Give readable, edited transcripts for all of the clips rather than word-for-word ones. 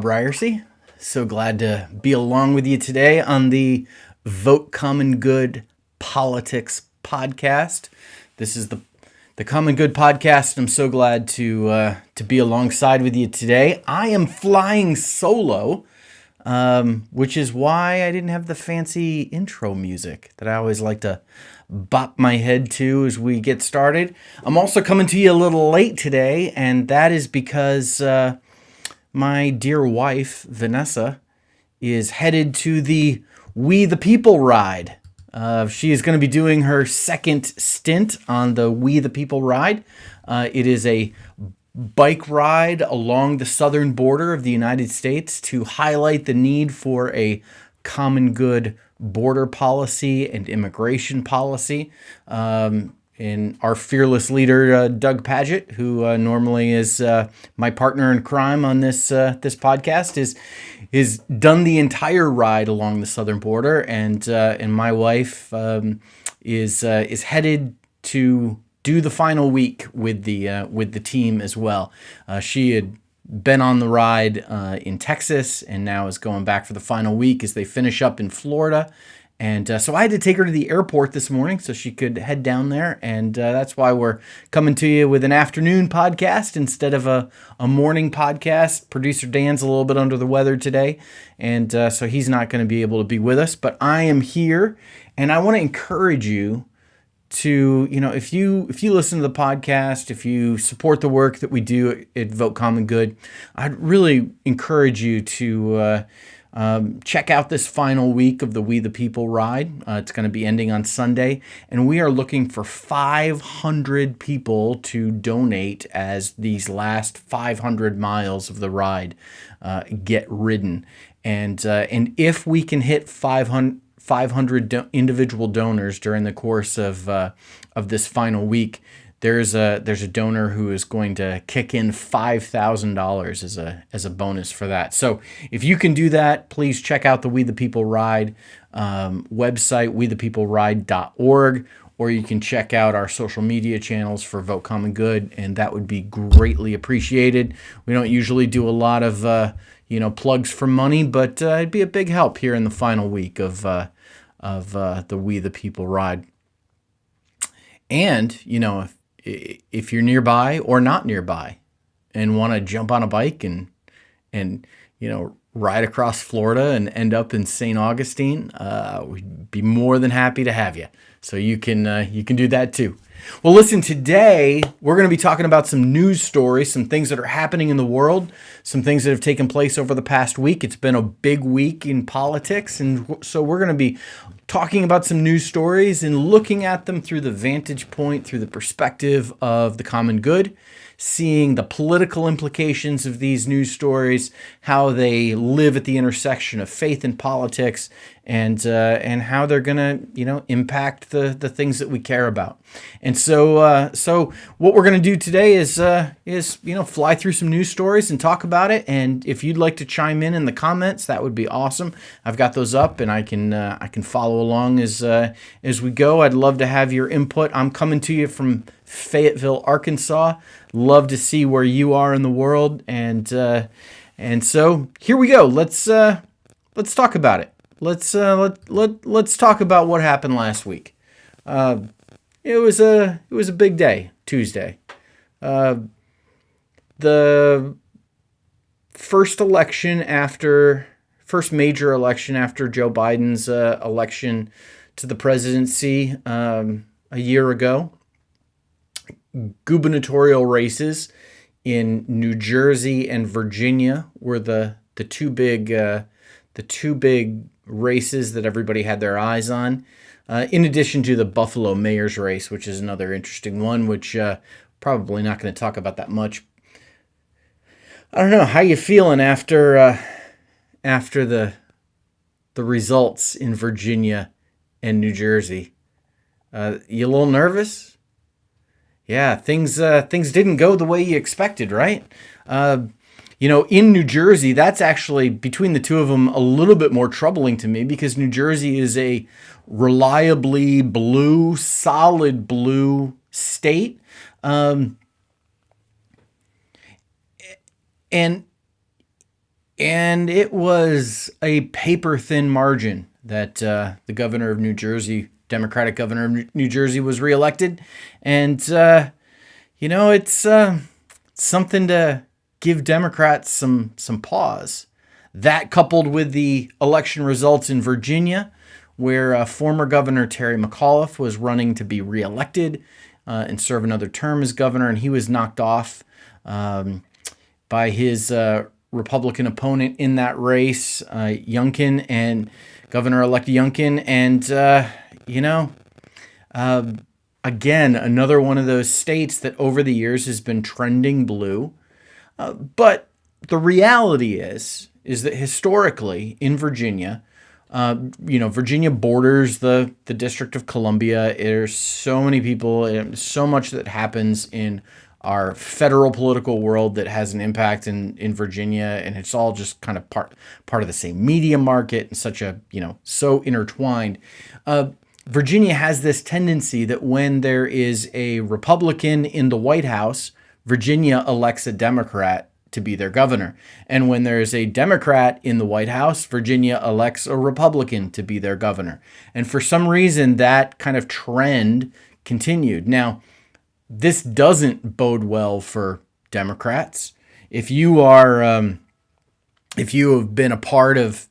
Ryerse. So glad to be along with you today on the Vote Common Good Politics podcast. This is the Common Good podcast. I'm so glad to be alongside with you today. I am flying solo, which is why I didn't have the fancy intro music that I always like to bop my head to as we get started. I'm also coming to you a little late today, and that is because my dear wife, Vanessa, is headed to the We the People ride. She is going to be doing her second stint on the We the People ride. It is a bike ride along the southern border of the United States to highlight the need for a common good border policy and immigration policy. And our fearless leader, Doug Paget, who normally is my partner in crime on this podcast, is done the entire ride along the southern border, and my wife is headed to do the final week with the team as well. She had been on the ride in Texas, and now is going back for the final week as they finish up in Florida. And so I had to take her to the airport this morning so she could head down there. And that's why we're coming to you with an afternoon podcast instead of a morning podcast. Producer Dan's a little bit under the weather today, and so he's not going to be able to be with us. But I am here, and I want to encourage you to, if you listen to the podcast, if you support the work that we do at Vote Common Good, I'd really encourage you to check out this final week of the We the People ride. It's going to be ending on Sunday, and we are looking for 500 people to donate as these last 500 miles of the ride get ridden. And if we can hit 500 individual donors during the course of this final week, there's a donor who is going to kick in $5,000 as a bonus for that. So if you can do that, please check out the We the People Ride website, wethepeopleride.org, or you can check out our social media channels for Vote Common Good, and that would be greatly appreciated. We don't usually do a lot of plugs for money, but it'd be a big help here in the final week of the We the People Ride. And if you're nearby or not nearby and want to jump on a bike and ride across Florida and end up in St. Augustine, we'd be more than happy to have you. So you can do that too. Well, listen, today we're going to be talking about some news stories, some things that are happening in the world, some things that have taken place over the past week. It's been a big week in politics, and so we're going to be talking about some news stories and looking at them through the vantage point, through the perspective of the common good, seeing the political implications of these news stories, how they live at the intersection of faith and politics, and how they're going to impact the things that we care about. And so what we're going to do today is fly through some news stories and talk about it. And if you'd like to chime in the comments, that would be awesome. I've got those up, and I can follow along as we go. I'd love to have your input. I'm coming to you from Fayetteville, Arkansas. Love to see where you are in the world, and so here we go. Let's talk about it. Let's talk about what happened last week. It was a big day, Tuesday. The first major election after Joe Biden's election to the presidency a year ago. Gubernatorial races in New Jersey and Virginia were the two big races that everybody had their eyes on. In addition to the Buffalo mayor's race, which is another interesting one, which probably not going to talk about that much. I don't know, how you feeling after the results in Virginia and New Jersey? You a little nervous? Yeah, things didn't go the way you expected, right? In New Jersey, that's actually, between the two of them, a little bit more troubling to me, because New Jersey is a reliably blue, solid blue state. And And it was a paper-thin margin that the governor of New Jersey, Democratic governor of New Jersey, was reelected. And, it's something to give Democrats some pause. That coupled with the election results in Virginia, where former Governor Terry McAuliffe was running to be reelected and serve another term as governor, and he was knocked off by his Republican opponent in that race, Youngkin, and Governor-elect Youngkin. And, again, another one of those states that over the years has been trending blue. But the reality is that historically in Virginia, Virginia borders the District of Columbia. There's so many people, and so much that happens in our federal political world that has an impact in Virginia, and it's all just kind of part of the same media market and such a, so intertwined. Virginia has this tendency that when there is a Republican in the White House, Virginia elects a Democrat to be their governor. And when there's a Democrat in the White House, Virginia elects a Republican to be their governor. And for some reason, that kind of trend continued. Now, this doesn't bode well for Democrats. If you have been a part of,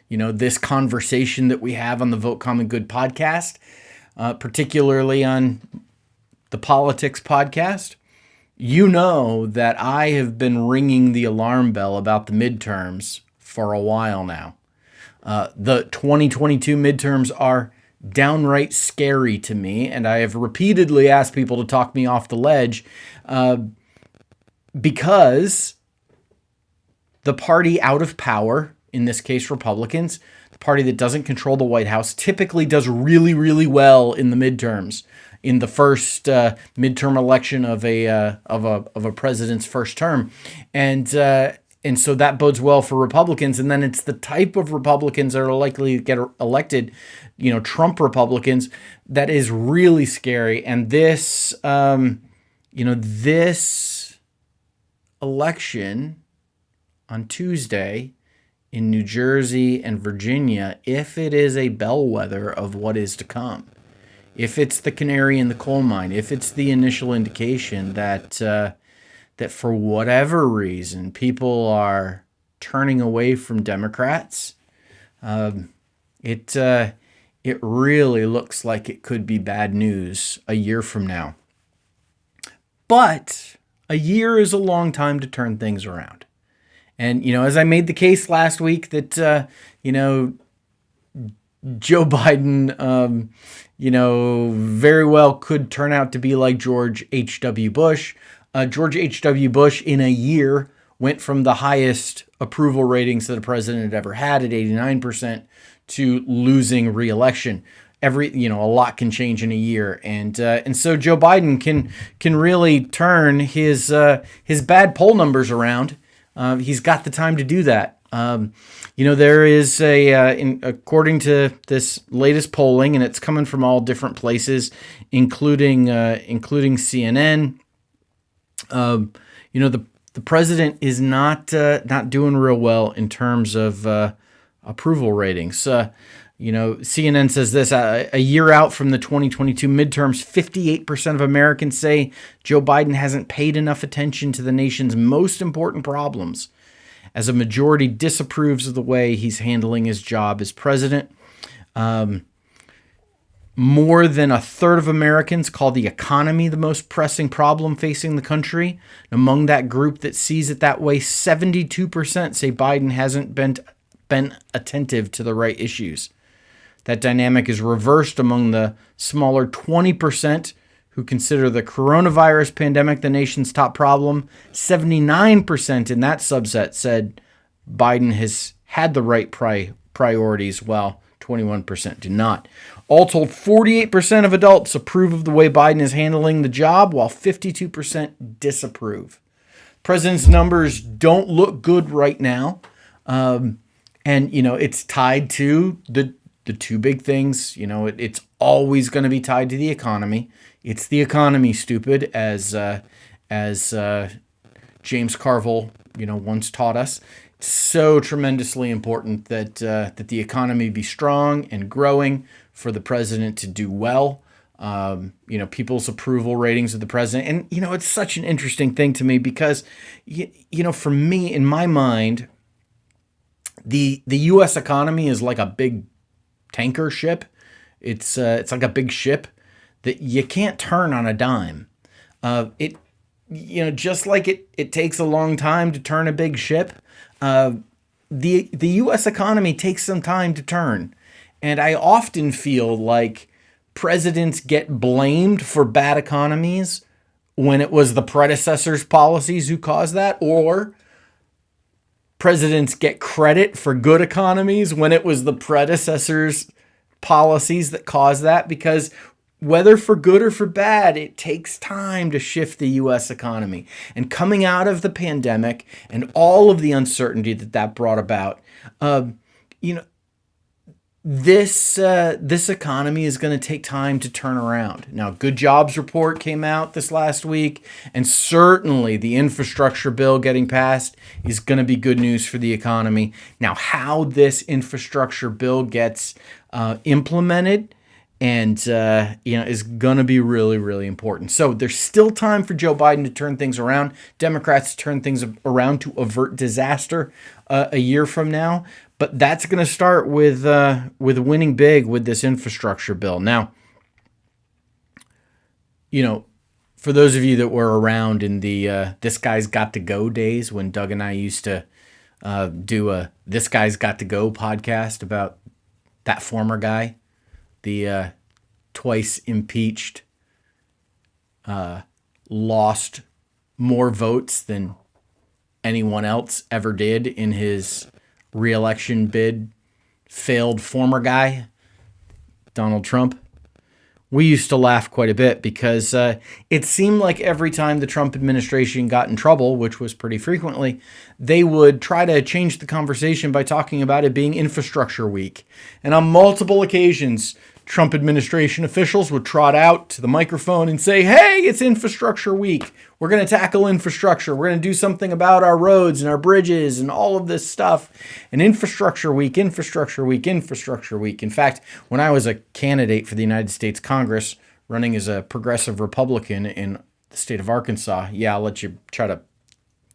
this conversation that we have on the Vote Common Good podcast, particularly on the Politics podcast, you know that I have been ringing the alarm bell about the midterms for a while now. The 2022 midterms are downright scary to me, and I have repeatedly asked people to talk me off the ledge because the party out of power, in this case Republicans, the party that doesn't control the White House, typically does really, really well in the midterms. In the first midterm election of a president's first term, and so that bodes well for Republicans. And then it's the type of Republicans that are likely to get elected, Trump Republicans, that is really scary. And this election on Tuesday in New Jersey and Virginia, if it is a bellwether of what is to come, if it's the canary in the coal mine, if it's the initial indication that for whatever reason people are turning away from Democrats, it really looks like it could be bad news a year from now. But a year is a long time to turn things around. And, as I made the case last week that, Joe Biden, very well could turn out to be like George H.W. Bush. George H.W. Bush in a year went from the highest approval ratings that a president had ever had at 89% to losing re-election. A lot can change in a year. And so Joe Biden can really turn his bad poll numbers around. He's got the time to do that. There is according to this latest polling, and it's coming from all different places, including CNN. The president is not doing real well in terms of approval ratings. CNN says this: a year out from the 2022 midterms, 58% of Americans say Joe Biden hasn't paid enough attention to the nation's most important problems, as a majority disapproves of the way he's handling his job as president. More than a third of Americans call the economy the most pressing problem facing the country. Among that group that sees it that way, 72% say Biden hasn't been attentive to the right issues. That dynamic is reversed among the smaller 20% who consider the coronavirus pandemic the nation's top problem. 79% in that subset said Biden has had the right priorities, while 21% do not. All told, 48% of adults approve of the way Biden is handling the job, while 52% disapprove. President's numbers don't look good right now. It's tied to the two big things. It's always going to be tied to the economy. It's the economy, stupid, as James Carville, once taught us. so tremendously important that that the economy be strong and growing, for the president to do well. People's approval ratings of the president, and it's such an interesting thing to me because, for me, in my mind, the U.S. economy is like a big tanker ship. It's like a big ship that you can't turn on a dime. Just like it takes a long time to turn a big ship. The U.S. economy takes some time to turn, and I often feel like presidents get blamed for bad economies when it was the predecessor's policies who caused that, or presidents get credit for good economies when it was the predecessor's policies that caused that, because whether for good or for bad, it takes time to shift the U.S. economy. And coming out of the pandemic and all of the uncertainty that brought about, this economy is going to take time to turn around. Now, good jobs report came out this last week, and certainly the infrastructure bill getting passed is going to be good news for the economy. Now, how this infrastructure bill gets implemented and is going to be really, really important. So there's still time for Joe Biden to turn things around, Democrats to turn things around to avert disaster a year from now. But that's going to start with winning big with this infrastructure bill. Now, for those of you that were around in the This Guy's Got to Go days, when Doug and I used to do a This Guy's Got to Go podcast about that former guy, the twice impeached, lost more votes than anyone else ever did in his re-election bid, failed former guy, Donald Trump. We used to laugh quite a bit because it seemed like every time the Trump administration got in trouble, which was pretty frequently, they would try to change the conversation by talking about it being infrastructure week. And on multiple occasions, Trump administration officials would trot out to the microphone and say, hey, it's infrastructure week. We're going to tackle infrastructure. We're going to do something about our roads and our bridges and all of this stuff. And infrastructure week, infrastructure week, infrastructure week. In fact, when I was a candidate for the United States Congress, running as a progressive Republican in the state of Arkansas, I'll let you try to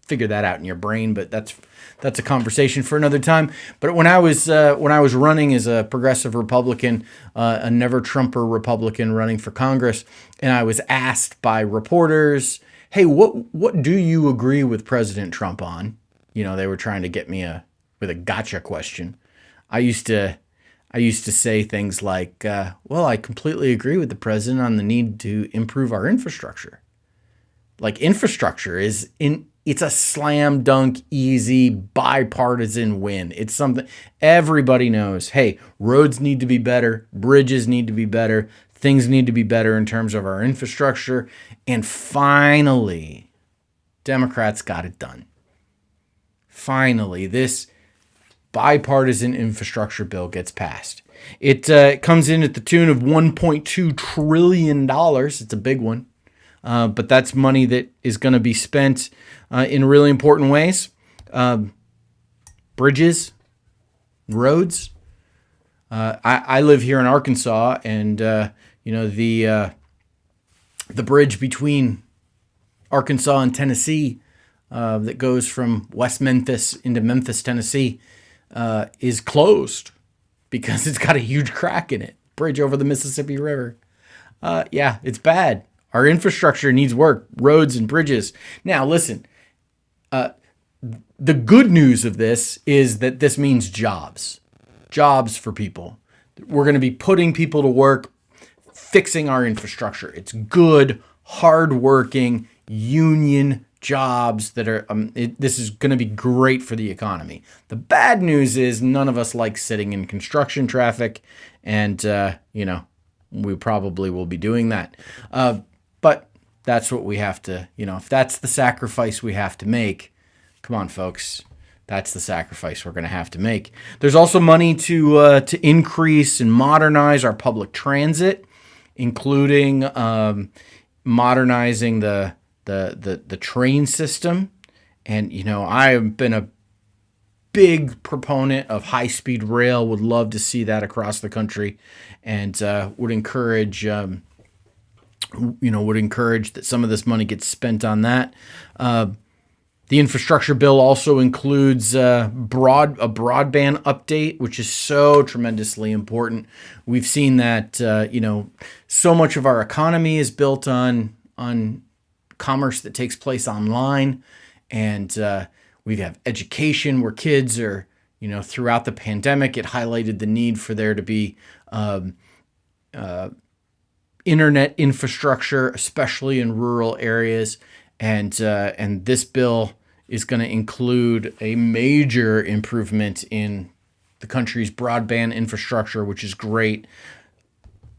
figure that out in your brain, but that's a conversation for another time. But when I was running as a progressive Republican, a never Trumper Republican running for Congress, and I was asked by reporters, hey, what do you agree with President Trump on? They were trying to get me with a gotcha question. I used to say things like, well, I completely agree with the president on the need to improve our infrastructure. Like, infrastructure it's a slam dunk, easy, bipartisan win. It's something everybody knows. Hey, roads need to be better. Bridges need to be better. Things need to be better in terms of our infrastructure. And finally, Democrats got it done. Finally, this bipartisan infrastructure bill gets passed. It comes in at the tune of $1.2 trillion. It's a big one. But that's money that is going to be spent in really important ways. Bridges, roads. I live here in Arkansas, and the bridge between Arkansas and Tennessee that goes from West Memphis into Memphis, Tennessee, is closed because it's got a huge crack in it. Bridge over the Mississippi River. It's bad. Our infrastructure needs work, roads and bridges. Now, listen, the good news of this is that this means jobs for people. We're going to be putting people to work, fixing our infrastructure. It's good, hardworking, union jobs that are, this is going to be great for the economy. The bad news is none of us like sitting in construction traffic, and, we probably will be doing that. But that's what we have to, if that's the sacrifice we have to make, come on, folks, that's the sacrifice we're going to have to make. There's also money to increase and modernize our public transit, including modernizing the train system. And, I've been big proponent of high-speed rail, would love to see that across the country, and would encourage that some of this money gets spent on that. The infrastructure bill also includes a broadband update, which is so tremendously important. We've seen that so much of our economy is built on commerce that takes place online, and we have education where kids are, throughout the pandemic, it highlighted the need for there to be internet infrastructure, especially in rural areas, and this bill is going to include a major improvement in the country's broadband infrastructure, which is great.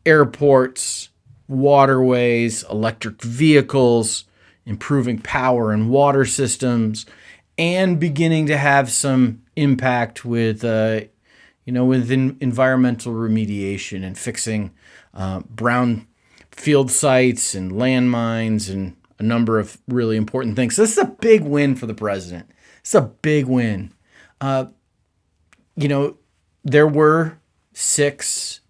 Airports, waterways, electric vehicles, improving power and water systems, and beginning to have some impact with environmental remediation and fixing brown field sites and landmines and a number of really important things. So this is a big win for the president. It's a big win. There were 6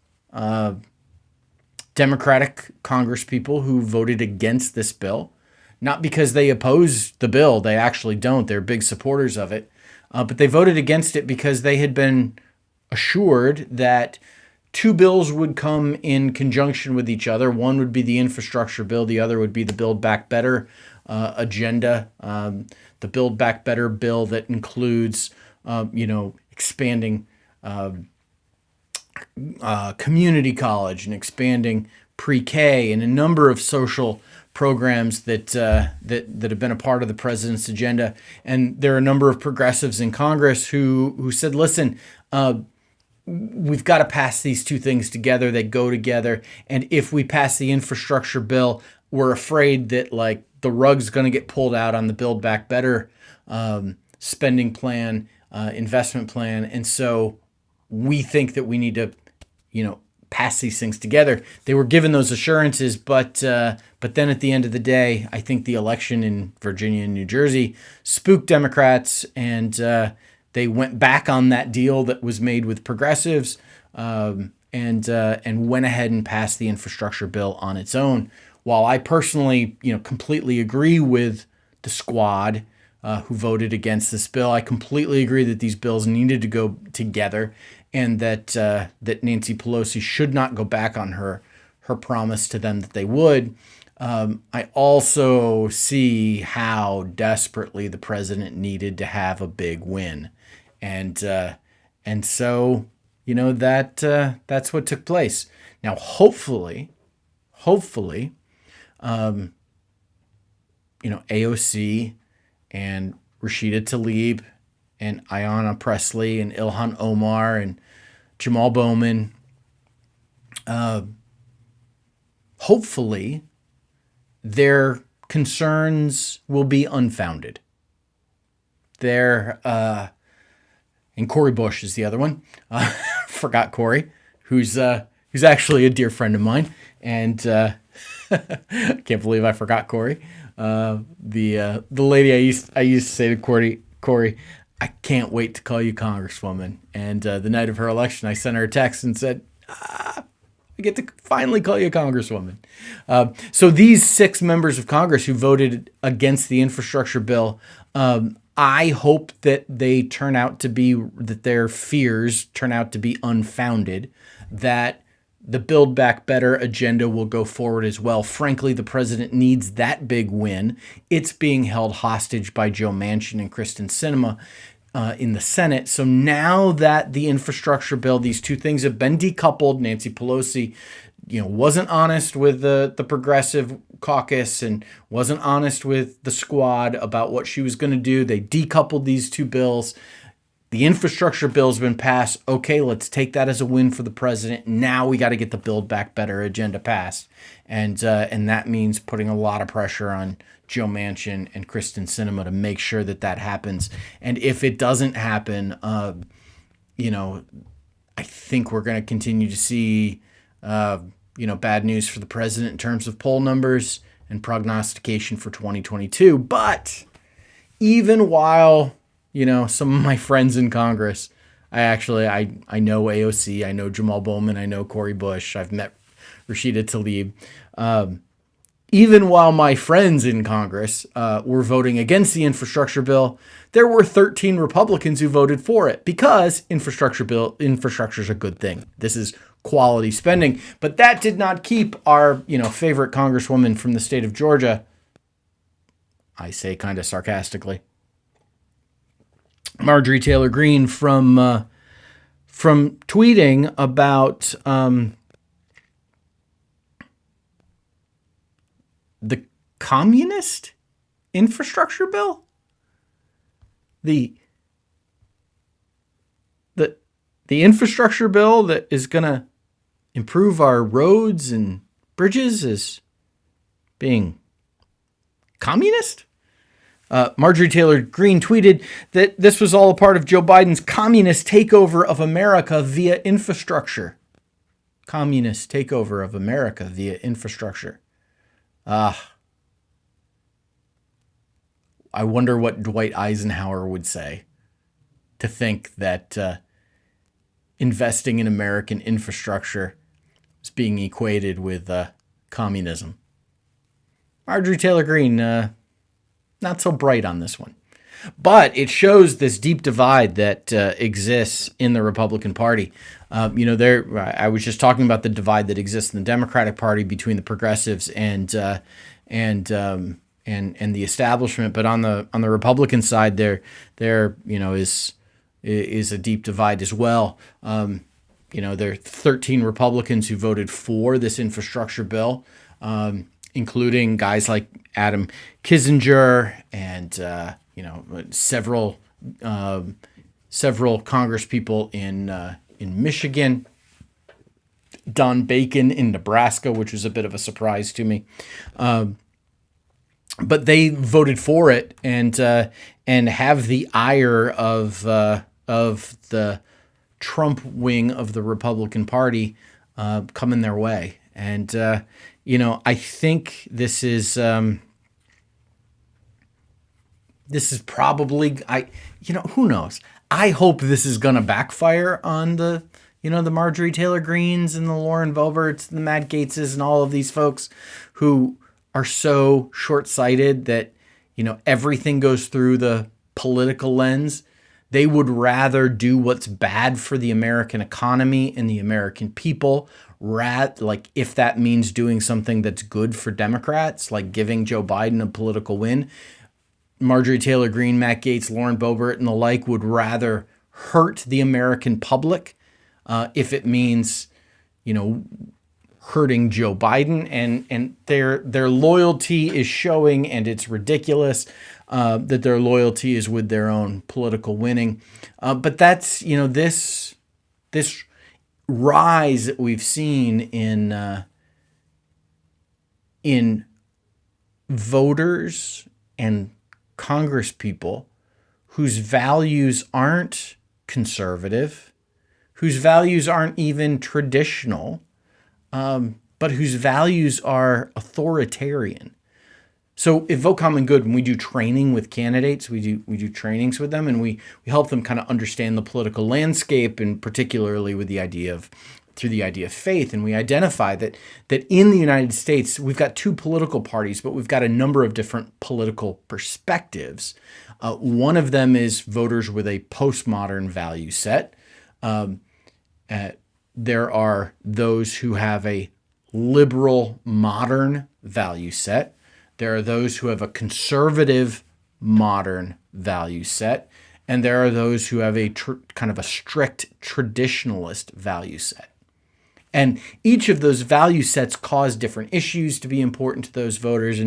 Democratic congresspeople who voted against this bill, not because they oppose the bill. They actually don't. They're big supporters of it. But they voted against it because they had been assured that 2 bills would come in conjunction with each other. One would be the infrastructure bill. The other would be the Build Back Better agenda. The Build Back Better bill that includes, expanding community college and expanding pre-K and a number of social programs that have been a part of the president's agenda. And there are a number of progressives in Congress who said, listen, we've got to pass these 2 things together. They go together. And if we pass the infrastructure bill, we're afraid that the rug's going to get pulled out on the Build Back Better spending plan, investment plan. And so we think that we need to, pass these things together. They were given those assurances, but then at the end of the day, I think the election in Virginia and New Jersey spooked Democrats, and they went back on that deal that was made with progressives, and went ahead and passed the infrastructure bill on its own. While I personally, completely agree with the squad who voted against this bill, I completely agree that these bills needed to go together, and that Nancy Pelosi should not go back on her promise to them that they would. I also see how desperately the president needed to have a big win, and so that's what took place. Now, hopefully, AOC and Rashida Tlaib and Ayanna Pressley and Ilhan Omar and Jamal Bowman, hopefully their concerns will be unfounded. And Cori Bush is the other one. Forgot Cori, who's actually a dear friend of mine, and can't believe I forgot Cori. The lady I used to say to Cori, I can't wait to call you Congresswoman. And the night of her election, I sent her a text and said, I get to finally call you Congresswoman. So these 6 members of Congress who voted against the infrastructure bill, I hope that their fears turn out to be unfounded, that the Build Back Better agenda will go forward as well. Frankly, the president needs that big win. It's being held hostage by Joe Manchin and Kristen Sinema in the Senate. So now that the infrastructure bill, these 2 things have been decoupled, Nancy Pelosi, wasn't honest with the progressive caucus and wasn't honest with the squad about what she was going to do. They decoupled these 2 bills. The infrastructure bill's been passed. Okay, let's take that as a win for the president. Now we got to get the Build Back Better agenda passed. And that means putting a lot of pressure on Joe Manchin and Kristen Sinema to make sure that happens. And if it doesn't happen, I think we're going to continue to see, bad news for the president in terms of poll numbers and prognostication for 2022. But even while some of my friends in Congress. I know AOC, I know Jamal Bowman, I know Cori Bush, I've met Rashida Tlaib. Even while my friends in Congress were voting against the infrastructure bill, there were 13 Republicans who voted for it because infrastructure is a good thing. This is quality spending. But that did not keep our, favorite Congresswoman from the state of Georgia, I say kind of sarcastically, Marjorie Taylor Greene, from tweeting about the communist infrastructure bill, the infrastructure bill that is going to improve our roads and bridges, is being communist. Marjorie Taylor Greene tweeted that this was all a part of Joe Biden's communist takeover of America via infrastructure. Communist takeover of America via infrastructure. I wonder what Dwight Eisenhower would say to think that investing in American infrastructure is being equated with communism. Marjorie Taylor Greene, not so bright on this one. But it shows this deep divide that exists in the Republican Party. I was just talking about the divide that exists in the Democratic Party between the progressives and the establishment. But on the Republican side, there is a deep divide as well. There are 13 Republicans who voted for this infrastructure bill, including guys like Adam Kinzinger and several congresspeople in Michigan, Don Bacon in Nebraska, which was a bit of a surprise to me. But they voted for it and have the ire of the Trump wing of the Republican Party coming their way. And I think this is probably, who knows? I hope this is going to backfire on the Marjorie Taylor Greenes and the Lauren Boeberts, the Matt Gaetzes, and all of these folks who are so short-sighted that, everything goes through the political lens. They would rather do what's bad for the American economy and the American people, like if that means doing something that's good for Democrats, like giving Joe Biden a political win. Marjorie Taylor Greene, Matt Gaetz, Lauren Boebert, and the like would rather hurt the American public if it means, hurting Joe Biden, and their loyalty is showing, and it's ridiculous that their loyalty is with their own political winning. But that's this rise that we've seen in voters and Congress people whose values aren't conservative, whose values aren't even traditional, but whose values are authoritarian. So at Vote Common Good, when we do training with candidates, we do trainings with them, and we help them kind of understand the political landscape, and particularly with through the idea of faith. And we identify that in the United States, we've got two political parties, but we've got a number of different political perspectives. One of them is voters with a postmodern value set. There are those who have a liberal modern value set. There are those who have a conservative modern value set. And there are those who have a kind of a strict traditionalist value set. And each of those value sets cause different issues to be important to those voters.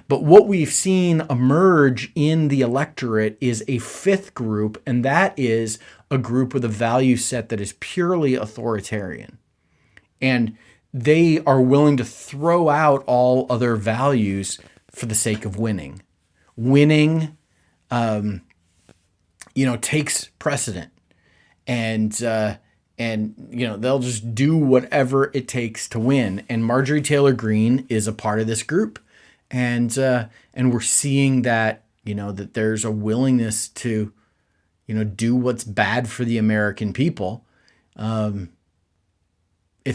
But what we've seen emerge in the electorate is a fifth group, and that is a group with a value set that is purely authoritarian. And they are willing to throw out all other values for the sake of winning. Winning, takes precedent. And they'll just do whatever it takes to win. And Marjorie Taylor Greene is a part of this group. And we're seeing that, that there's a willingness to do what's bad for the American people, if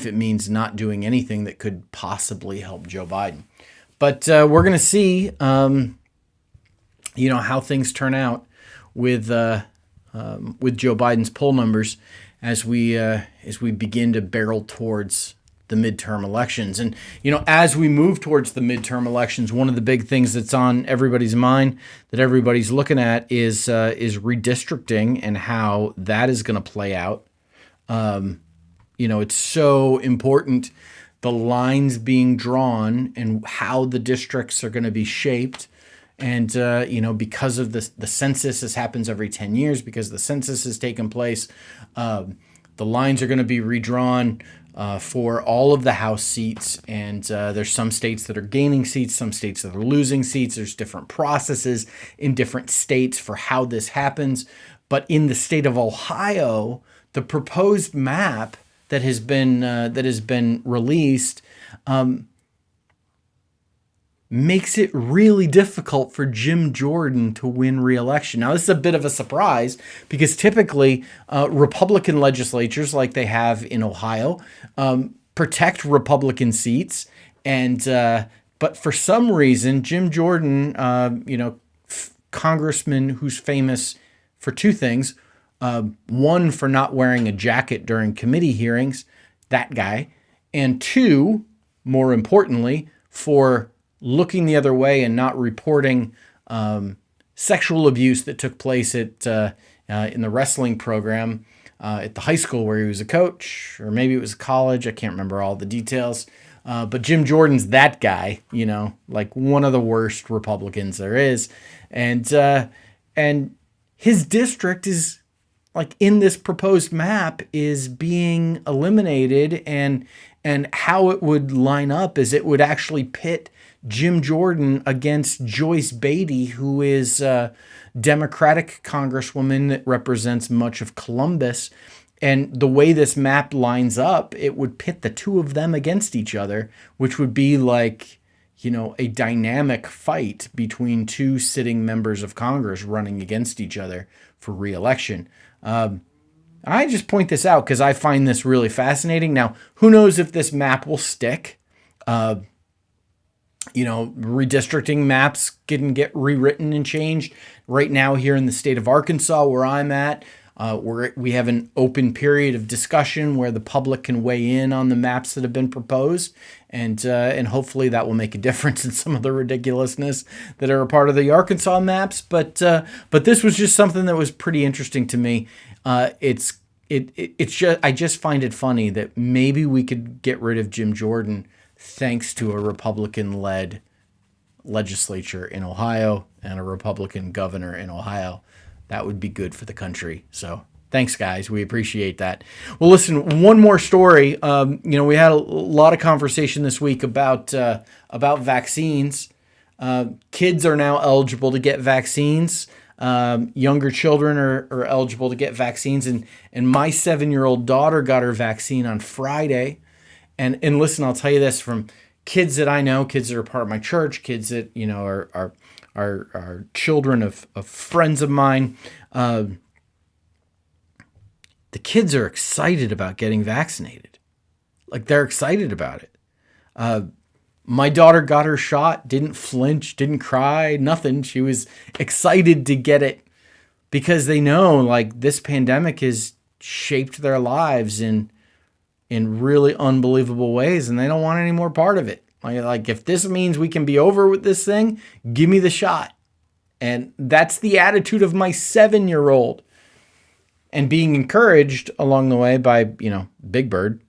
it means not doing anything that could possibly help Joe Biden. But we're going to see, how things turn out with Joe Biden's poll numbers as we begin to barrel towards the midterm elections. And as we move towards the midterm elections, one of the big things that's on everybody's mind that everybody's looking at is redistricting and how that is going to play out. It's so important, the lines being drawn and how the districts are going to be shaped. And, because of the census, this happens every 10 years, because the census has taken place, the lines are going to be redrawn for all of the House seats. And there's some states that are gaining seats, some states that are losing seats. There's different processes in different states for how this happens. But in the state of Ohio, the proposed map that has been released makes it really difficult for Jim Jordan to win re-election. Now, this is a bit of a surprise because typically Republican legislatures, like they have in Ohio, protect Republican seats, but for some reason, Jim Jordan, congressman who's famous for two things. One, for not wearing a jacket during committee hearings, that guy. And two, more importantly, for looking the other way and not reporting sexual abuse that took place in the wrestling program at the high school where he was a coach, or maybe it was college. I can't remember all the details. But Jim Jordan's that guy, like one of the worst Republicans there is. And his district is, like, in this proposed map, is being eliminated, and how it would line up is it would actually pit Jim Jordan against Joyce Beatty, who is a Democratic congresswoman that represents much of Columbus. And the way this map lines up, it would pit the two of them against each other, which would be like, a dynamic fight between two sitting members of Congress running against each other for re-election. I just point this out because I find this really fascinating. Now, who knows if this map will stick? Redistricting maps can get rewritten and changed. Right now, here in the state of Arkansas, where I'm at, we have an open period of discussion where the public can weigh in on the maps that have been proposed, and hopefully that will make a difference in some of the ridiculousness that are a part of the Arkansas maps. But this was just something that was pretty interesting to me. It's just, I just find it funny that maybe we could get rid of Jim Jordan thanks to a Republican-led legislature in Ohio and a Republican governor in Ohio. That would be good for the country. So thanks, guys. We appreciate that. Well, listen, one more story. We had a lot of conversation this week about vaccines. Kids are now eligible to get vaccines. Younger children are eligible to get vaccines. And my 7-year-old daughter got her vaccine on Friday. And listen, I'll tell you this from kids that I know, kids that are part of my church, kids that, are children of friends of mine. The kids are excited about getting vaccinated. Like, they're excited about it. My daughter got her shot, didn't flinch, didn't cry, nothing. She was excited to get it because they know, like, this pandemic has shaped their lives in really unbelievable ways, and they don't want any more part of it. Like, if this means we can be over with this thing, give me the shot. And that's the attitude of my 7-year-old. And being encouraged along the way by, Big Bird.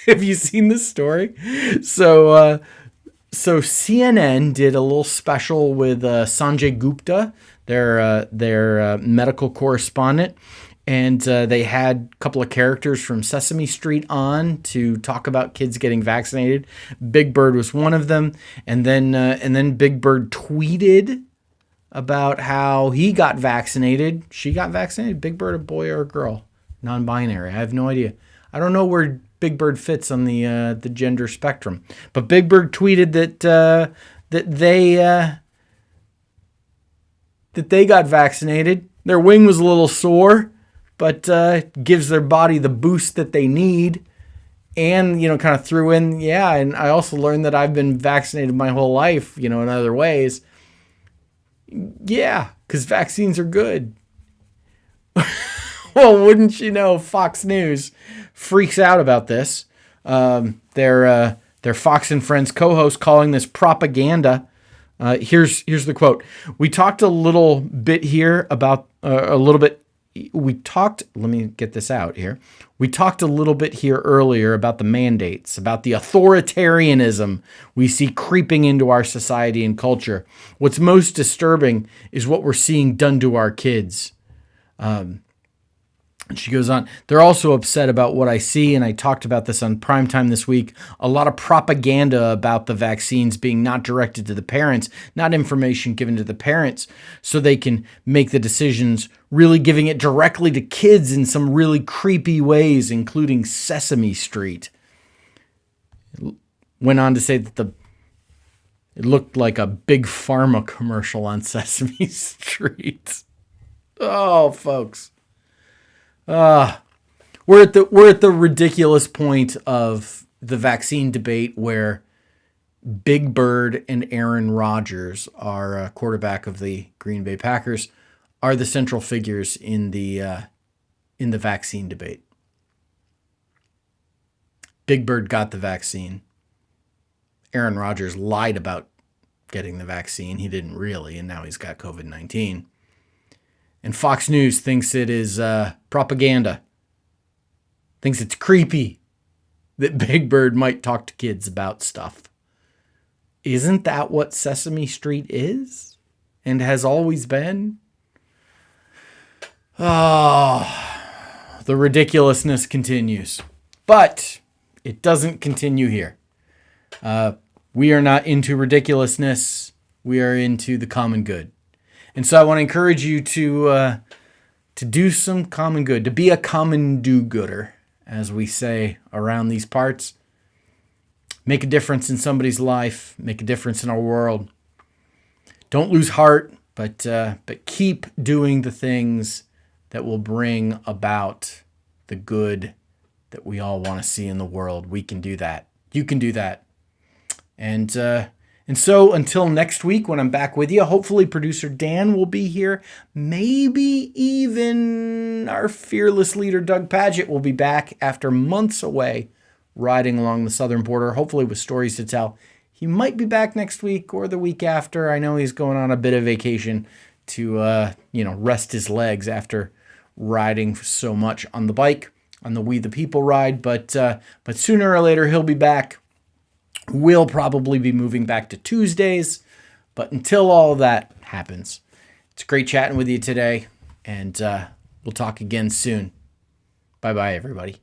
Have you seen this story? So CNN did a little special with Sanjay Gupta, their medical correspondent. And they had a couple of characters from Sesame Street on to talk about kids getting vaccinated. Big Bird was one of them. And then Big Bird tweeted about how he got vaccinated. She got vaccinated. Big Bird, a boy or a girl? Non-binary. I have no idea. I don't know where Big Bird fits on the gender spectrum. But Big Bird tweeted that they got vaccinated. Their wing was a little sore, but gives their body the boost that they need. And, kind of threw in, and I also learned that I've been vaccinated my whole life, in other ways. Yeah, because vaccines are good. Well, wouldn't you know, Fox News freaks out about this. Their Fox and Friends co-host calling this propaganda. Here's the quote. We talked a little bit here about let me get this out here. We talked a little bit here earlier about the mandates, about the authoritarianism we see creeping into our society and culture. What's most disturbing is what we're seeing done to our kids. And she goes on, they're also upset about what I see, and I talked about this on Primetime this week, a lot of propaganda about the vaccines being not directed to the parents, not information given to the parents so they can make the decisions, really giving it directly to kids in some really creepy ways, including Sesame Street. It went on to say that it looked like a big pharma commercial on Sesame Street. Oh, folks. We're at the ridiculous point of the vaccine debate where Big Bird and Aaron Rodgers, our quarterback of the Green Bay Packers, are the central figures in the vaccine debate. Big Bird got the vaccine. Aaron Rodgers lied about getting the vaccine. He didn't really, and now he's got COVID-19. And Fox News thinks it is propaganda. Thinks it's creepy that Big Bird might talk to kids about stuff. Isn't that what Sesame Street is and has always been? Oh, the ridiculousness continues. But it doesn't continue here. We are not into ridiculousness. We are into the common good. And so I want to encourage you to do some common good, to be a common do-gooder, as we say around these parts. Make a difference in somebody's life. Make a difference in our world. Don't lose heart, but keep doing the things that will bring about the good that we all want to see in the world. We can do that. You can do that. And so until next week when I'm back with you, hopefully producer Dan will be here. Maybe even our fearless leader, Doug Padgett, will be back after months away riding along the southern border, hopefully with stories to tell. He might be back next week or the week after. I know he's going on a bit of vacation to, rest his legs after riding so much on the bike, on the We the People ride. But sooner or later, he'll be back. We'll probably be moving back to Tuesdays, but until all of that happens, it's great chatting with you today, and we'll talk again soon. Bye-bye, everybody.